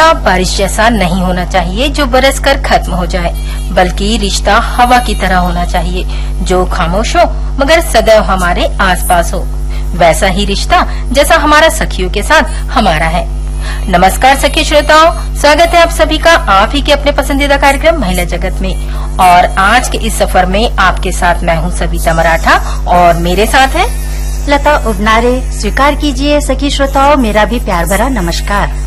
रिश्ता बारिश जैसा नहीं होना चाहिए जो बरसकर खत्म हो जाए, बल्कि रिश्ता हवा की तरह होना चाहिए जो खामोश हो मगर सदैव हमारे आसपास हो। वैसा ही रिश्ता जैसा हमारा सखियों के साथ हमारा है। नमस्कार सखी श्रोताओं, स्वागत है आप सभी का आप ही के अपने पसंदीदा कार्यक्रम महिला जगत में। और आज के इस सफर में आपके साथ मैं हूँ सविता मराठा और मेरे साथ है लता उबनारे। स्वीकार कीजिए सखी श्रोताओं मेरा भी प्यार भरा नमस्कार।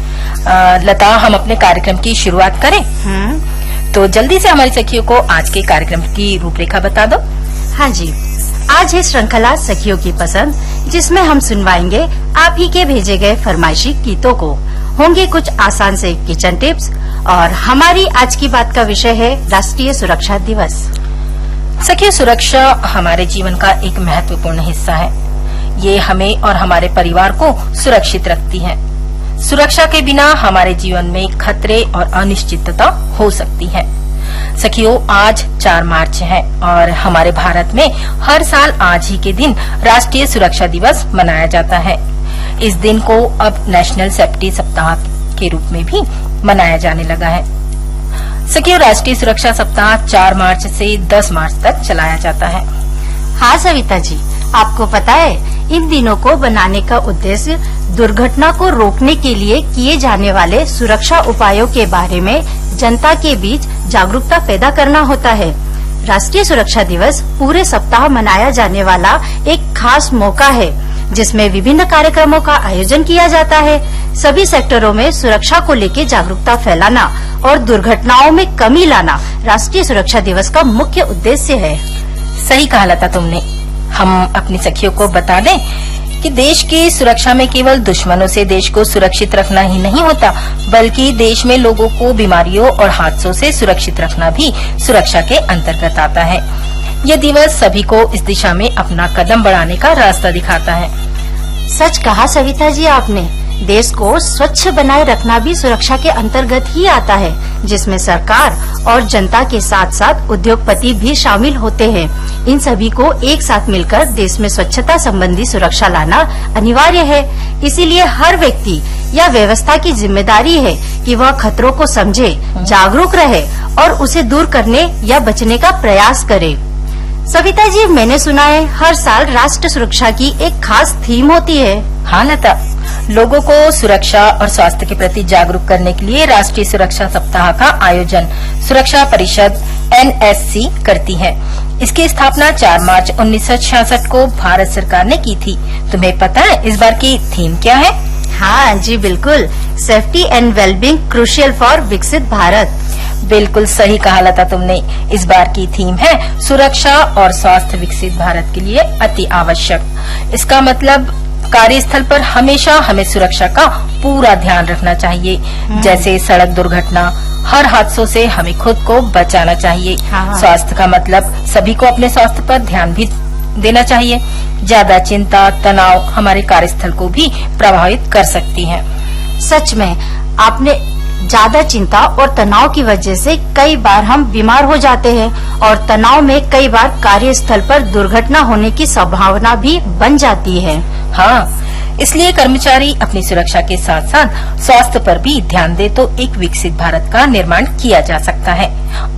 लता, हम अपने कार्यक्रम की शुरुआत करें? तो जल्दी से हमारी सखियों को आज के कार्यक्रम की रूपरेखा बता दो। हाँ जी, आज है श्रृंखला सखियों की पसंद, जिसमें हम सुनवाएंगे आप ही के भेजे गए फरमाइशी गीतों को। होंगे कुछ आसान से किचन टिप्स और हमारी आज की बात का विषय है राष्ट्रीय सुरक्षा दिवस। सखियों, सुरक्षा हमारे जीवन का एक महत्वपूर्ण हिस्सा है। ये हमें और हमारे परिवार को सुरक्षित रखती है। सुरक्षा के बिना हमारे जीवन में खतरे और अनिश्चितता हो सकती है। सखियों, आज 4 मार्च है और हमारे भारत में हर साल आज ही के दिन राष्ट्रीय सुरक्षा दिवस मनाया जाता है। इस दिन को अब नेशनल सेफ्टी सप्ताह के रूप में भी मनाया जाने लगा है। सखियों, राष्ट्रीय सुरक्षा सप्ताह 4 मार्च से 10 मार्च तक चलाया जाता है। हाँ सविता जी, आपको पता है इन दिनों को बनाने का उद्देश्य दुर्घटना को रोकने के लिए किए जाने वाले सुरक्षा उपायों के बारे में जनता के बीच जागरूकता पैदा करना होता है। राष्ट्रीय सुरक्षा दिवस पूरे सप्ताह मनाया जाने वाला एक खास मौका है, जिसमें विभिन्न कार्यक्रमों का आयोजन किया जाता है। सभी सेक्टरों में सुरक्षा को लेकर जागरूकता फैलाना और दुर्घटनाओं में कमी लाना राष्ट्रीय सुरक्षा दिवस का मुख्य उद्देश्य है। सही कहा लता तुमने। हम अपनी सखियों को बता दें कि देश की सुरक्षा में केवल दुश्मनों से देश को सुरक्षित रखना ही नहीं होता, बल्कि देश में लोगों को बीमारियों और हादसों से सुरक्षित रखना भी सुरक्षा के अंतर्गत आता है। यह दिवस सभी को इस दिशा में अपना कदम बढ़ाने का रास्ता दिखाता है। सच कहा सविता जी आपने। देश को स्वच्छ बनाए रखना भी सुरक्षा के अंतर्गत ही आता है, जिसमें सरकार और जनता के साथ साथ उद्योगपति भी शामिल होते हैं। इन सभी को एक साथ मिलकर देश में स्वच्छता संबंधी सुरक्षा लाना अनिवार्य है। इसीलिए हर व्यक्ति या व्यवस्था की जिम्मेदारी है कि वह खतरों को समझे, जागरूक रहे और उसे दूर करने या बचने का प्रयास करे। सविता जी, मैंने सुना है हर साल राष्ट्र सुरक्षा की एक खास थीम होती है। हाँ लता, लोगों को सुरक्षा और स्वास्थ्य के प्रति जागरूक करने के लिए राष्ट्रीय सुरक्षा सप्ताह का आयोजन सुरक्षा परिषद NSC करती है। इसकी स्थापना 4 मार्च 1966 को भारत सरकार ने की थी। तुम्हें पता है इस बार की थीम क्या है? हाँ जी बिल्कुल, safety and wellbeing crucial for विकसित भारत। बिल्कुल सही कहा लता तुमने। इस बार की थीम है सुरक्षा और स्वास्थ्य विकसित भारत के लिए अति आवश्यक। इसका मतलब कार्यस्थल पर हमेशा हमें सुरक्षा का पूरा ध्यान रखना चाहिए। जैसे सड़क दुर्घटना, हर हादसों से हमें खुद को बचाना चाहिए। स्वास्थ्य का मतलब सभी को अपने स्वास्थ्य पर ध्यान भी देना चाहिए। ज्यादा चिंता, तनाव हमारे कार्यस्थल को भी प्रभावित कर सकती है। सच में, आपने ज्यादा चिंता और तनाव की वजह से कई बार हम बीमार हो जाते हैं और तनाव में कई बार कार्यस्थल पर दुर्घटना होने की संभावना भी बन जाती है। हाँ, इसलिए कर्मचारी अपनी सुरक्षा के साथ साथ स्वास्थ्य पर भी ध्यान दे तो एक विकसित भारत का निर्माण किया जा सकता है।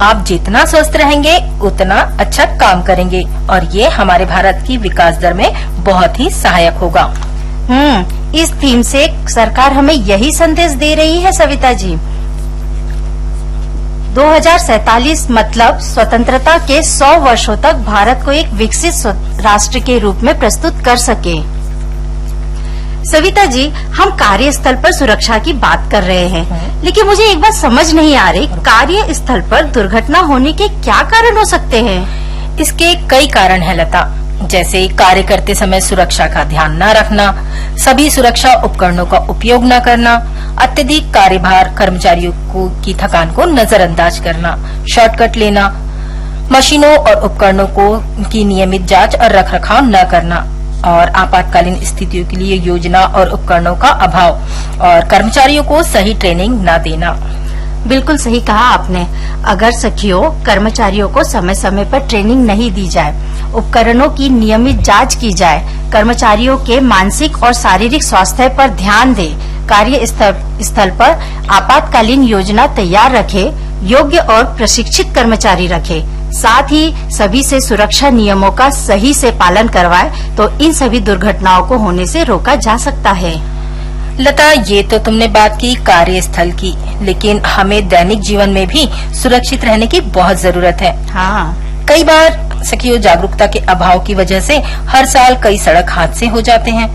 आप जितना स्वस्थ रहेंगे उतना अच्छा काम करेंगे और ये हमारे भारत की विकास दर में बहुत ही सहायक होगा। इस थीम से सरकार हमें यही संदेश दे रही है सविता जी। 2047 मतलब स्वतंत्रता के 100 वर्षों तक भारत को एक विकसित राष्ट्र के रूप में प्रस्तुत कर सके। सविता जी, हम कार्यस्थल पर सुरक्षा की बात कर रहे हैं, लेकिन मुझे एक बात समझ नहीं आ रही, कार्यस्थल पर दुर्घटना होने के क्या कारण हो सकते हैं? इसके कई कारण है लता, जैसे कार्य करते समय सुरक्षा का ध्यान न रखना, सभी सुरक्षा उपकरणों का उपयोग न करना, अत्यधिक कार्यभार, कर्मचारियों की थकान को नजरअंदाज करना, शॉर्टकट लेना, मशीनों और उपकरणों की नियमित जांच और रखरखाव न करना, और आपातकालीन स्थितियों के लिए योजना और उपकरणों का अभाव, और कर्मचारियों को सही ट्रेनिंग न देना। बिल्कुल सही कहा आपने। अगर सखियों, कर्मचारियों को समय समय पर ट्रेनिंग नहीं दी जाए, उपकरणों की नियमित जांच की जाए, कर्मचारियों के मानसिक और शारीरिक स्वास्थ्य पर ध्यान दे, कार्य स्थल पर आपातकालीन योजना तैयार रखे, योग्य और प्रशिक्षित कर्मचारी रखे, साथ ही सभी से सुरक्षा नियमों का सही से पालन करवाए तो इन सभी दुर्घटनाओं को होने से रोका जा सकता है। लता, ये तो तुमने बात की कार्यस्थल की, लेकिन हमें दैनिक जीवन में भी सुरक्षित रहने की बहुत जरूरत है। हाँ, कई बार सखियों जागरूकता के अभाव की वजह से हर साल कई सड़क हादसे हो जाते हैं।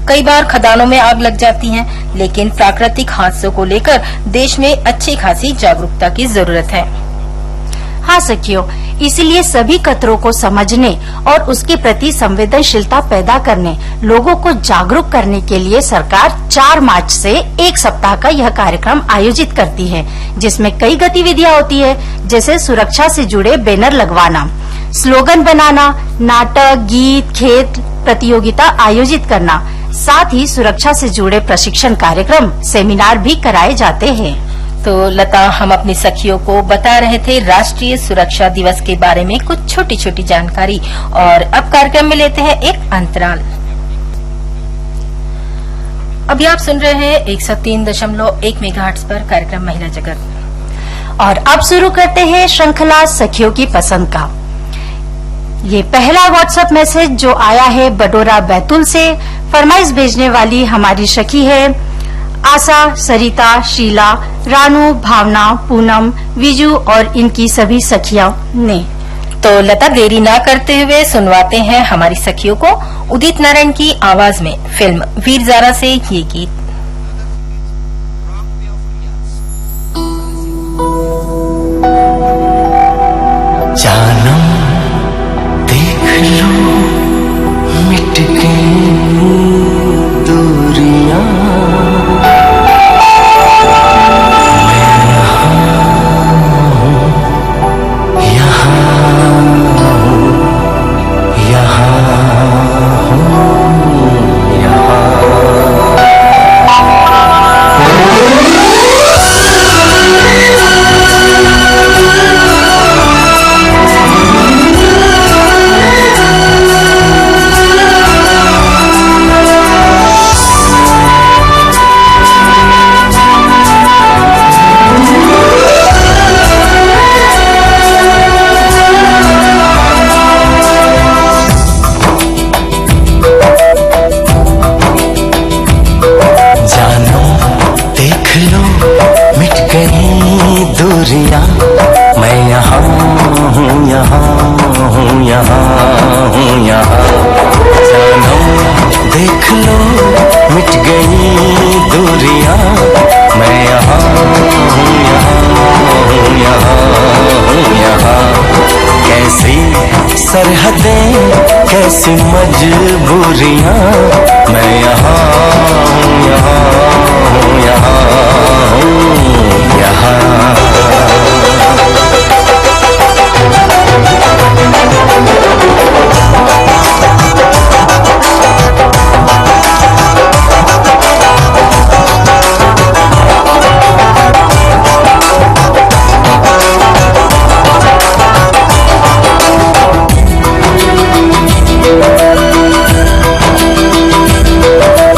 कई बार खदानों में आग लग जाती है, लेकिन प्राकृतिक हादसों को लेकर देश में अच्छी खासी जागरूकता की जरूरत है। हाँ सखियों, इसीलिए सभी खतरों को समझने और उसके प्रति संवेदनशीलता पैदा करने, लोगों को जागरूक करने के लिए सरकार 4 मार्च से 1 सप्ताह का यह कार्यक्रम आयोजित करती है, जिसमें कई गतिविधियां होती है, जैसे सुरक्षा से जुड़े बैनर लगवाना, स्लोगन बनाना, नाटक, गीत, खेल प्रतियोगिता आयोजित करना, साथ ही सुरक्षा से जुड़े प्रशिक्षण कार्यक्रम, सेमिनार भी कराए जाते हैं। तो लता, हम अपनी सखियों को बता रहे थे राष्ट्रीय सुरक्षा दिवस के बारे में कुछ छोटी छोटी जानकारी, और अब कार्यक्रम में लेते हैं एक अंतराल। अभी आप सुन रहे हैं 103.1 मेगाहर्ट्ज पर कार्यक्रम महिला जगत, और अब शुरू करते हैं श्रृंखला सखियों की पसंद का। ये पहला व्हाट्सएप मैसेज जो आया है बडोरा बैतूल से। फरमाइश भेजने वाली हमारी सखी है आशा, सरिता, शीला, रानू, भावना, पूनम, विजू और इनकी सभी सखियों ने। तो लता, देरी ना करते हुए सुनवाते हैं हमारी सखियों को उदित नारायण की आवाज में फिल्म वीर ज़ारा से ये गीत। जानम देख लो मिट गई दूरियां, मैं यहाँ हूँ, यहाँ हूँ, यहाँ हूँ, यहाँ। जानम देख लो मिट गई दूरियां, मैं यहाँ हूँ, यहाँ हूँ, यहाँ हूँ, यहाँ। कैसी सरहदें, कैसी मजबूरियां, मैं यहाँ हूँ, यहाँ हूँ, यहाँ हूँ, यहाँ।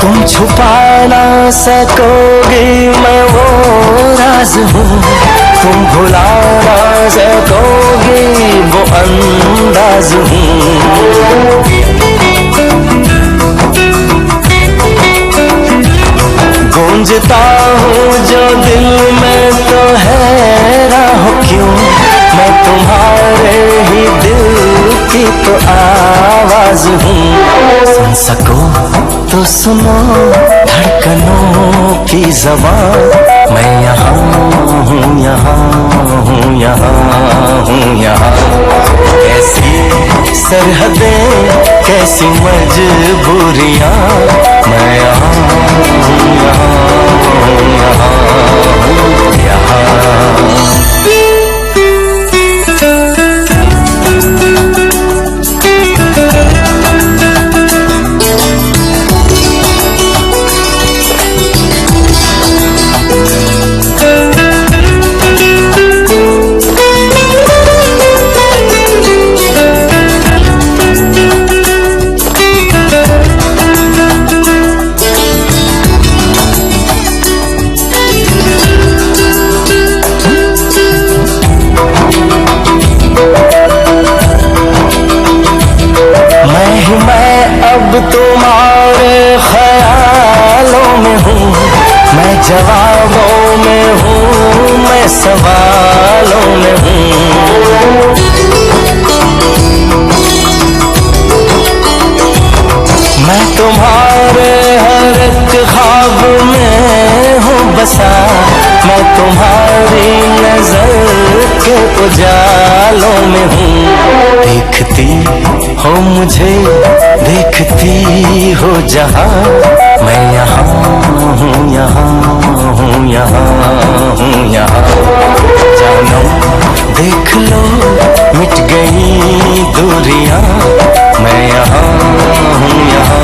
तुम छुपा ना सकोगे मैं वो राज हूँ, तुम भुला ना सकोगे वो अंदाज हूँ। गूंजता हूँ जो दिल में तो है राह क्यों, मैं तुम्हारे ही दिल की तो आवाज हूँ। सुन सको तो सुनो धड़कनों की ज़बान, मैं यहाँ हूँ, यहाँ हूँ, यहाँ हूँ, यहाँ। कैसी सरहदें, कैसी मजबूरियाँ, मैं यहाँ हूँ, यहाँ हूँ, यहाँ हूँ, यहाँ। जालों में हूँ। देखती हो मुझे, देखती हो जहाँ, मैं यहाँ हूँ, यहाँ हूँ, यहाँ हूँ, यहाँ। जानो देख लो मिट गई दूरियां, मैं यहाँ हूँ, यहाँ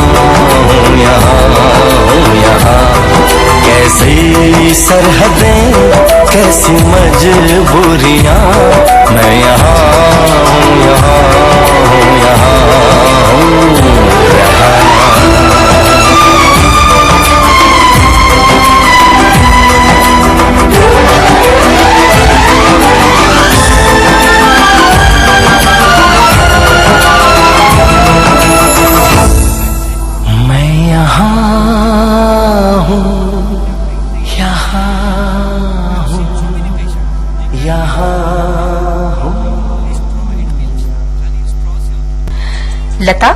हूँ, यहाँ हूँ, यहाँ। कैसी सरहदें, कैसी मजबूरियां, मैं यहाँ हूँ, यहाँ हूँ, यहाँ हूँ, यहाँ। लता,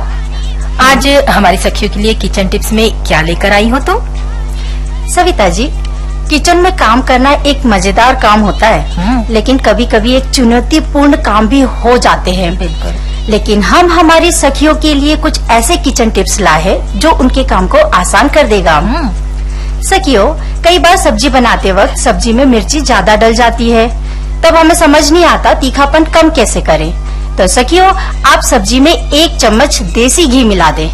आज हमारी सखियों के लिए किचन टिप्स में क्या लेकर आई हो तुम? सविता जी, किचन में काम करना एक मजेदार काम होता है, लेकिन कभी कभी एक चुनौतीपूर्ण काम भी हो जाते हैं। बिल्कुल। लेकिन हम हमारी सखियों के लिए कुछ ऐसे किचन टिप्स लाए हैं जो उनके काम को आसान कर देगा। सखियों, कई बार सब्जी बनाते वक्त सब्जी में मिर्ची ज्यादा डल जाती है, तब हमें समझ नहीं आता तीखापन कम कैसे करें। तो सखियों, आप सब्जी में 1 चम्मच देसी घी मिला दें,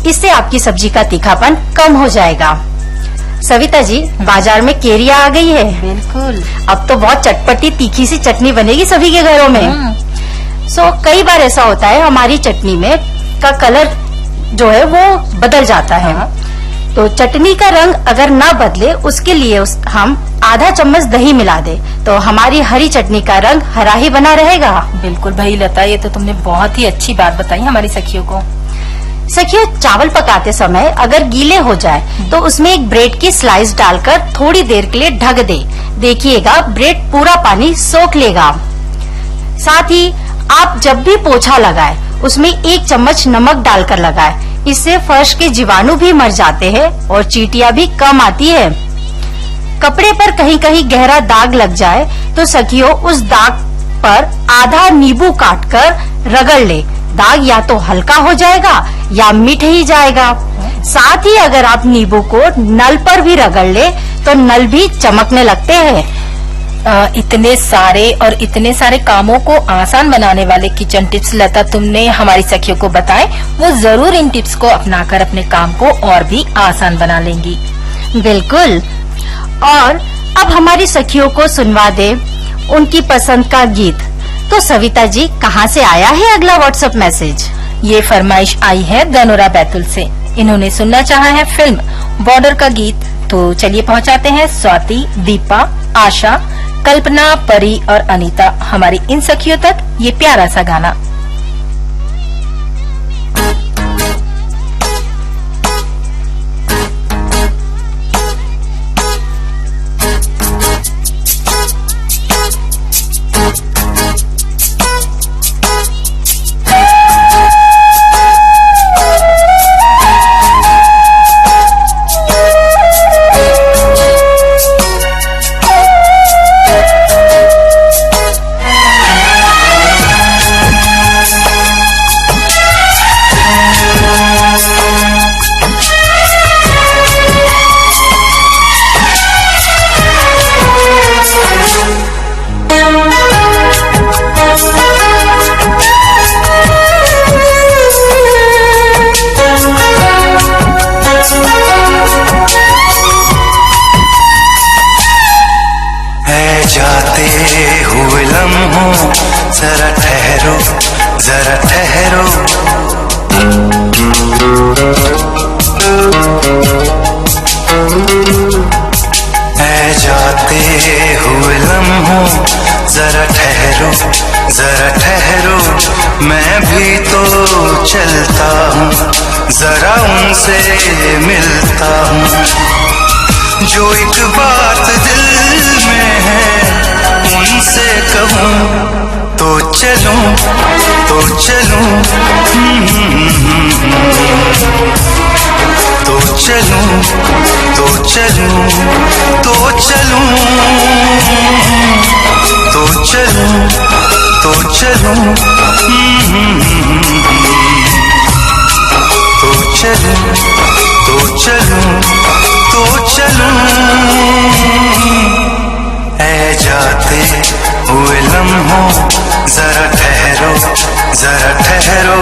इससे आपकी सब्जी का तीखापन कम हो जाएगा। सविता जी, बाजार में केरिया आ गई है। बिल्कुल। अब तो बहुत चटपटी तीखी सी चटनी बनेगी सभी के घरों में। कई बार ऐसा होता है हमारी चटनी में का कलर जो है वो बदल जाता है। तो चटनी का रंग अगर ना बदले, उसके लिए हम आधा चम्मच दही मिला दे, तो हमारी हरी चटनी का रंग हरा ही बना रहेगा। बिल्कुल भाई लता, ये तो तुमने बहुत ही अच्छी बात बताई हमारी सखियों को। सखियों, चावल पकाते समय अगर गीले हो जाए तो उसमें एक ब्रेड की स्लाइस डालकर थोड़ी देर के लिए ढक दे। देखिएगा ब्रेड पूरा पानी सोख लेगा। साथ ही आप जब भी पोछा लगाए उसमें 1 चम्मच नमक डालकर लगाए, इससे फर्श के जीवाणु भी मर जाते हैं और चींटियां भी कम आती है। कपड़े पर कहीं कहीं गहरा दाग लग जाए तो सखियों, उस दाग पर आधा नींबू काटकर रगड़ ले। दाग या तो हल्का हो जाएगा या मिट ही जाएगा। साथ ही अगर आप नींबू को नल पर भी रगड़ ले तो नल भी चमकने लगते हैं। इतने सारे कामों को आसान बनाने वाले किचन टिप्स लता तुमने हमारी सखियों को बताए, वो जरूर इन टिप्स को अपनाकर अपने काम को और भी आसान बना लेंगी। बिल्कुल। और अब हमारी सखियों को सुनवा दे उनकी पसंद का गीत। तो सविता जी, कहाँ से आया है अगला व्हाट्सएप मैसेज? ये फरमाइश आई है दनोरा बैतुल से। इन्होंने सुनना चाहा है फिल्म बॉर्डर का गीत। तो चलिए पहुंचाते हैं स्वाति, दीपा, आशा, कल्पना, परी और अनीता हमारी इन सखियों तक ये प्यारा सा गाना। जरा ठहरो, जरा ठहरो, ऐ जाते हुए लम्हों जरा ठहरो, जरा ठहरो, मैं भी तो चलता हूँ, जरा उनसे मिलता हूँ। जो एक बात दिल में है उनसे कहूँ तो चलूं, तो चलूं, तो चलूं, तो चलूं, तो चलूं, तो चलूं। तो चलूं, तो चलूं, तो चलूं, तो चलूं। ऐ जाते हुए लम्हों जरा ठहरो, जरा ठहरो।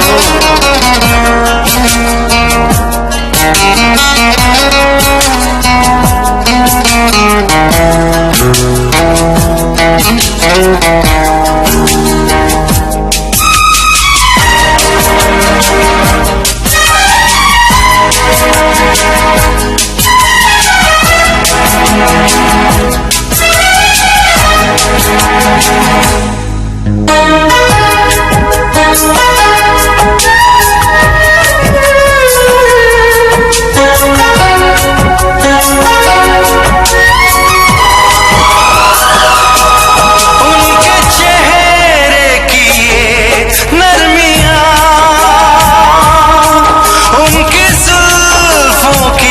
उनके चेहरे की ये नरमियां, उनके जुल्फों की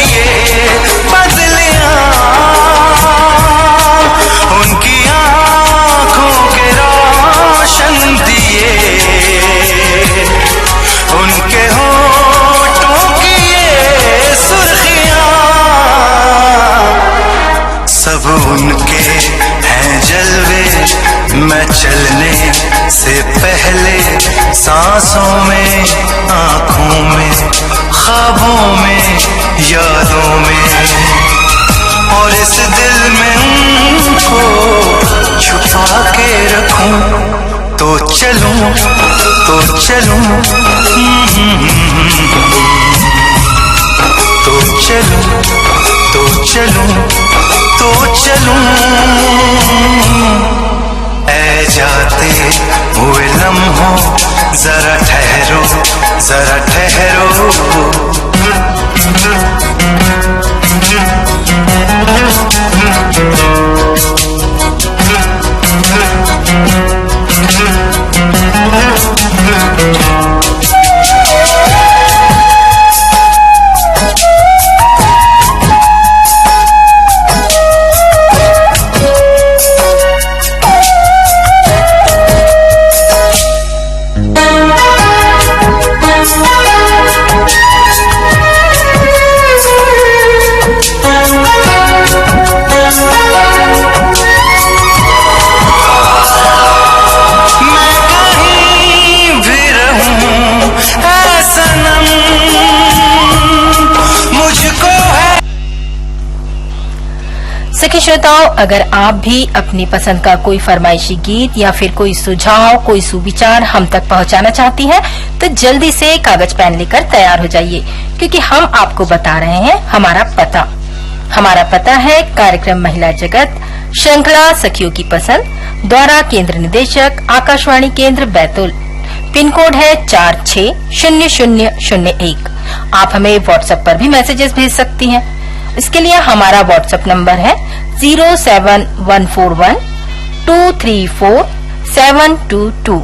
ये बदलियां, उनकी आंखों के रोशन दिए, उनके होठों की ये सुर्खियां, सब उनके जलवे। मैं चलने से पहले सांसों में, आंखों में, ख्वाबों में, यादों में, और इस दिल में उनको छुपा के रखूं। तो चलूं, तो चलूं, तो चलूं, तो चलूं, तो चलूं। ऐ जाते हुए लम्हों जरा ठहरो, जरा ठहरो। सखी श्रोताओं, अगर आप भी अपनी पसंद का कोई फरमाइशी गीत या फिर कोई सुझाव, कोई सुविचार हम तक पहुंचाना चाहती हैं, तो जल्दी से कागज पेन लेकर तैयार हो जाइए, क्योंकि हम आपको बता रहे हैं हमारा पता। हमारा पता है कार्यक्रम महिला जगत, श्रृंखला सखियों की पसंद, द्वारा केंद्र निदेशक आकाशवाणी केंद्र बैतूल। पिन कोड है 460001। आप हमें व्हाट्सएप पर भी मैसेजेस भेज सकती हैं। इसके लिए हमारा व्हाट्सएप नंबर है 07141234722।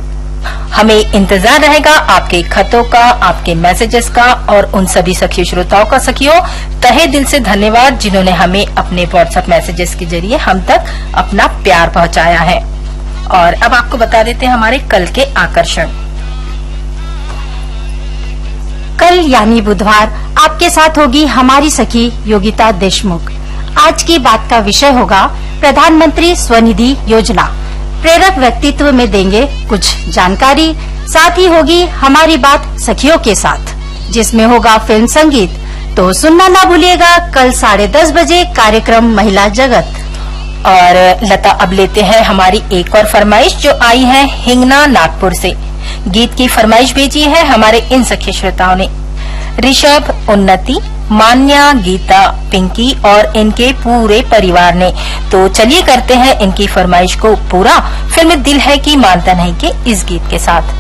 हमें इंतजार रहेगा आपके खतों का, आपके मैसेजेस का, और उन सभी सखी श्रोताओं का सखियों तहे दिल से धन्यवाद जिन्होंने हमें अपने व्हाट्सएप मैसेजेस के जरिए हम तक अपना प्यार पहुंचाया है। और अब आपको बता देते हैं हमारे कल के आकर्षण। कल यानी बुधवार आपके साथ होगी हमारी सखी योगिता देशमुख। आज की बात का विषय होगा प्रधानमंत्री स्वनिधि योजना। प्रेरक व्यक्तित्व में देंगे कुछ जानकारी, साथ ही होगी हमारी बात सखियों के साथ, जिसमें होगा फिल्म संगीत। तो सुनना ना भूलिएगा कल 10:30 बजे कार्यक्रम महिला जगत। और लता, अब लेते हैं हमारी एक और फरमाइश जो आई है हिंगना नागपुर से। गीत की फरमाइश भेजी है हमारे इन सखी श्रोताओं ने ऋषभ, उन्नति, मान्या, गीता, पिंकी और इनके पूरे परिवार ने। तो चलिए करते हैं इनकी फरमाइश को पूरा फिल्म दिल है कि मानता नहीं के इस गीत के साथ।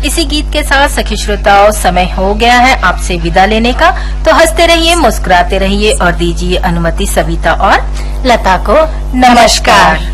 इसी गीत के साथ सखी श्रोताओं समय हो गया है आपसे विदा लेने का। तो हंसते रहिए, मुस्कुराते रहिए और दीजिए अनुमति सविता और लता को नमस्कार।